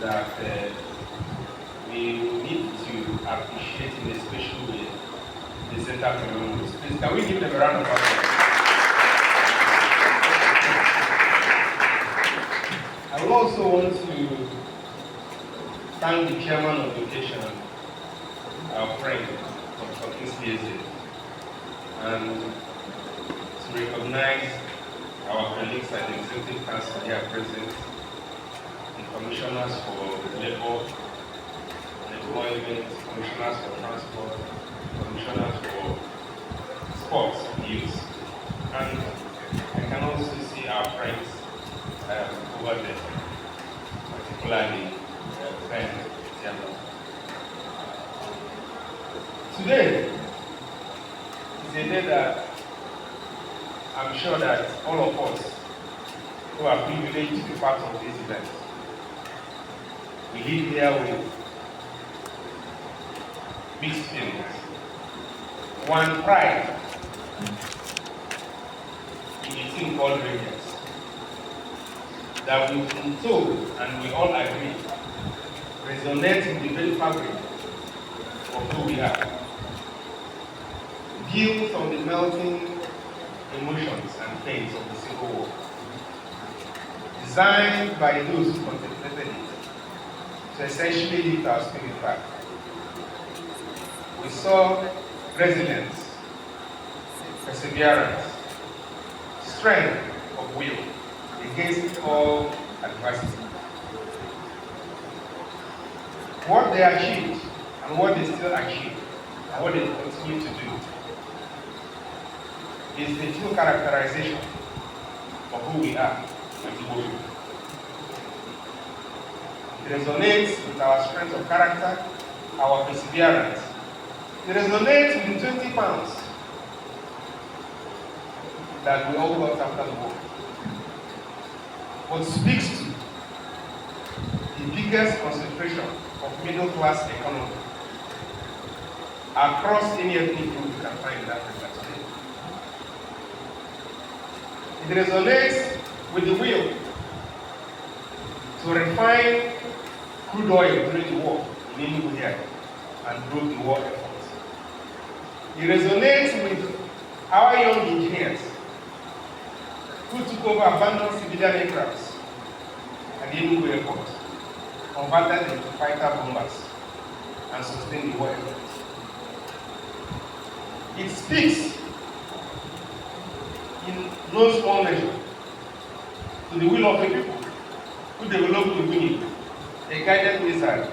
that we need to appreciate in a special way the center communities. Please, can we give them a round of applause? I would also want to thank the chairman of the occasion, our friend, Dr. Islieze, and to recognize our colleagues at the Executive Council here present, the commissioners for labor, employment, commissioners for transport, commissioners for sports and youth. And I can also see our friends over there, particularly Ben Tiago. Today is a day that I'm sure that all of us who are privileged to be part of this event, we live here with mixed feelings. One, pride in a thing called Rangers, that we've been told and we all agree resonates in the very fabric of who we are. Built on the melting emotions and pains of the Civil War. Designed by those who contemplated it to essentially lift our spirit back. We saw resilience, perseverance, strength of will against all adversity. What they achieved and what they still achieve and what they continue to do is the true characterization of who we are as Igbo people. It resonates with our strength of character, our perseverance. It resonates with the 20 pounds that we all got after the war. What speaks to the biggest concentration of middle-class economy across any ethnic group you can find in Africa today. It resonates with the will to refine crude oil during the war in Enugu here and broke the war efforts. It resonates with our young engineers who took over abandoned civilian aircrafts at the Enugu airport, converted them to fighter bombers, and sustained the war effort. It speaks in no small measure to the will of the people who developed the Winnie, a guided missile,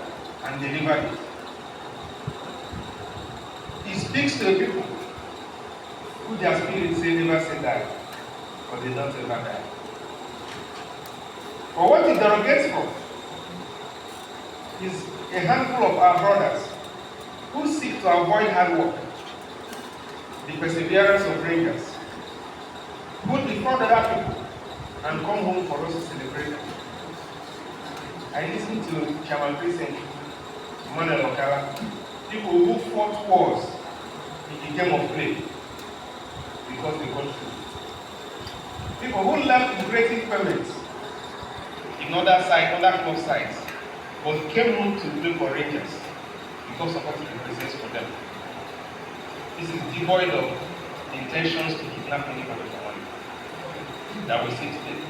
and delivered it. It speaks to the people who their spirits say never say die, but they don't ever die. But what it derogates from is a handful of our brothers who seek to avoid hard work, the perseverance of Rangers, who defraud other people and come home for us to celebrate. I listened to Chairman President Manuel Okala, people who fought wars in the game of play because they got through. People who left lucrative payments in other club sites, but came home to play for Rangers because of what it represents for them. This is devoid of intentions to kidnap anybody for money that we see today.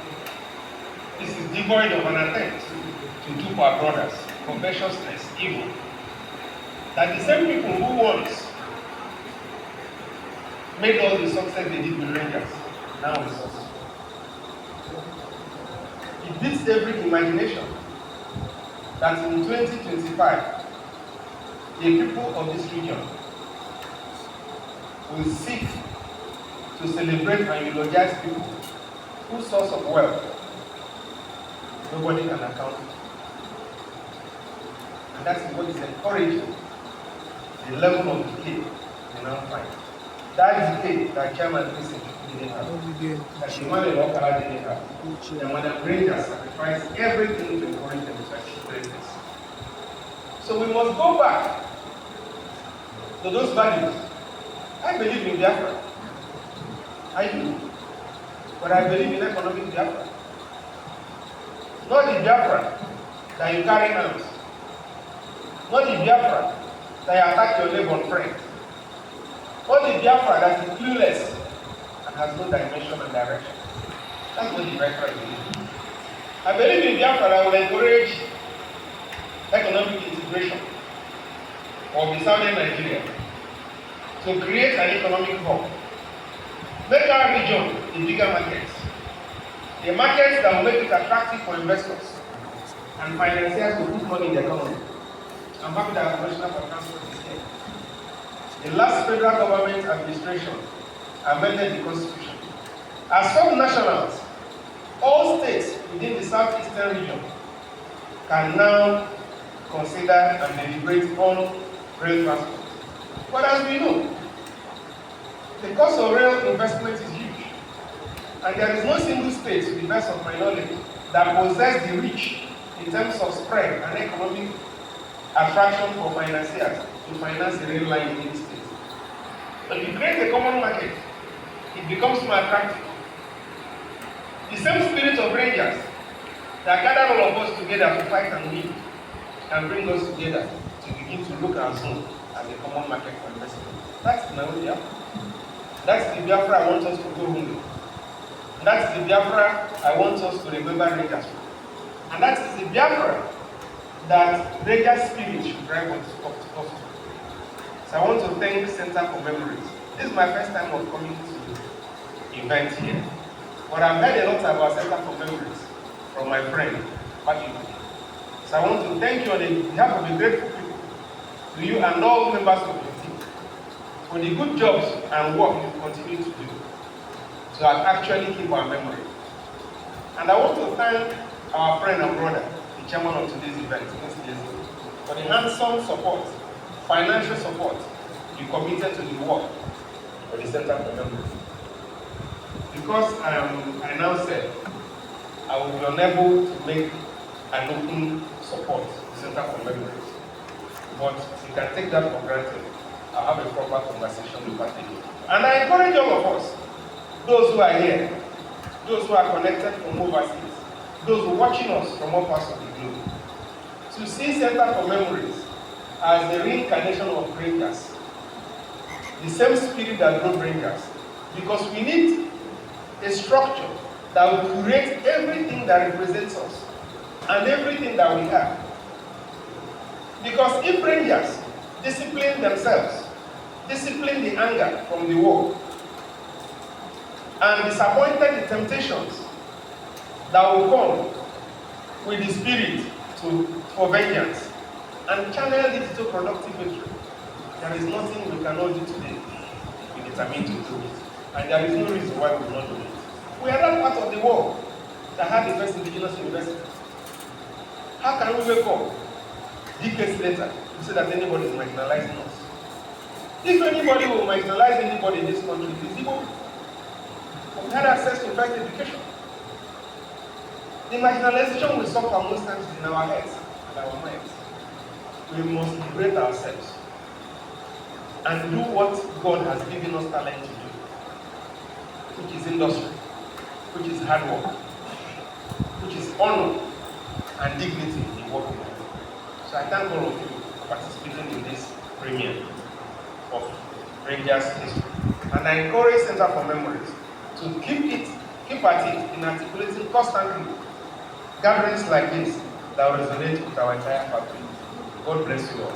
This is devoid of an attempt to dupe our brothers, covetousness, evil. That the same people who once made all the success they did with Rangers, now is us. It beats every imagination that in 2025, the people of this region will seek to celebrate and eulogize people whose source of wealth nobody can account for. And that's what is encouraging the level of decay we now find. That decay that Chairman President didn't have, that Emmanuel Okala didn't have, and when the Rangers sacrifice everything to encourage them to achieve greatness. So we must go back to those values. I believe in Biafra. I do. But I believe in economic Biafra. Not the Biafra that you carry arms. Not the Biafra that you attack your neighbor friend. Not the Biafra that is clueless and has no dimension and direction. That's what the Biafra believes. I believe in Biafra that will encourage economic integration of the southern Nigeria to create an economic hub. Make our region a bigger market. A market that will make it attractive for investors and financiers to put money in the economy. I'm happy that the Commissioner for Transport is here. The last federal government administration amended the constitution. As sub-nationals, all states within the southeastern region can now consider and deliberate on rail transport. But as we know, the cost of rail investment is huge. And there is no single state, to the best of my knowledge, that possesses the reach in terms of spread and economic attraction for financiers to finance the rail line in the state. But if you create a common market, it becomes more attractive. The same spirit of rangers that gather all of us together to fight and win can bring us together to begin to look at our zone as a common market for investment. That's my own Biafra. That's the Biafra I want us to go home with. And that's the Biafra I want us to remember rangers with. And that is the Biafra that Ranger spirit should drive us up to. So I want to thank Center for Memories. This is my first time of coming to the event here. But I've heard a lot about Center for Memories from my friend, Patrick. So I want to thank you on behalf of the grateful people, to you and all members of your team, for the good jobs and work you continue to do to actually keep our memory. And I want to thank our friend and brother, the chairman of today's event, for the hands-on support, financial support you committed to the work for the Center for Memory. Because I now said I will be unable to make an open support to the Center for Memories, but you can take that for granted. I'll have a proper conversation with Patrick. And I encourage all of us, those who are here, those who are connected from overseas, those who are watching us from all parts of the globe, to see Center for Memories as the reincarnation of Rangers, the same spirit that drove Rangers, because we need a structure that will create everything that represents us and everything that we have. Because if Rangers discipline themselves, discipline the anger from the war, and disappointed the temptations that will come with the spirit for vengeance, and channel it to productive victory, there is nothing we cannot do today. We determine to do it. And there is no reason why we will not do it. We are that part of the world that had the first indigenous university. How can we wake up decades later to say that anybody is marginalizing us? If anybody will marginalize anybody in this country, it is Igbo. We had access to first education. The marginalization we suffer most times is in our heads and our minds. We must liberate ourselves and do what God has given us talent to do, which is industry, which is hard work, which is honor and dignity in what we do. So I thank all of you for participating in this premiere of Rangers history. And I encourage Center for Memories to keep at it in articulating constantly gatherings like this that will resonate with our entire family. God bless you all.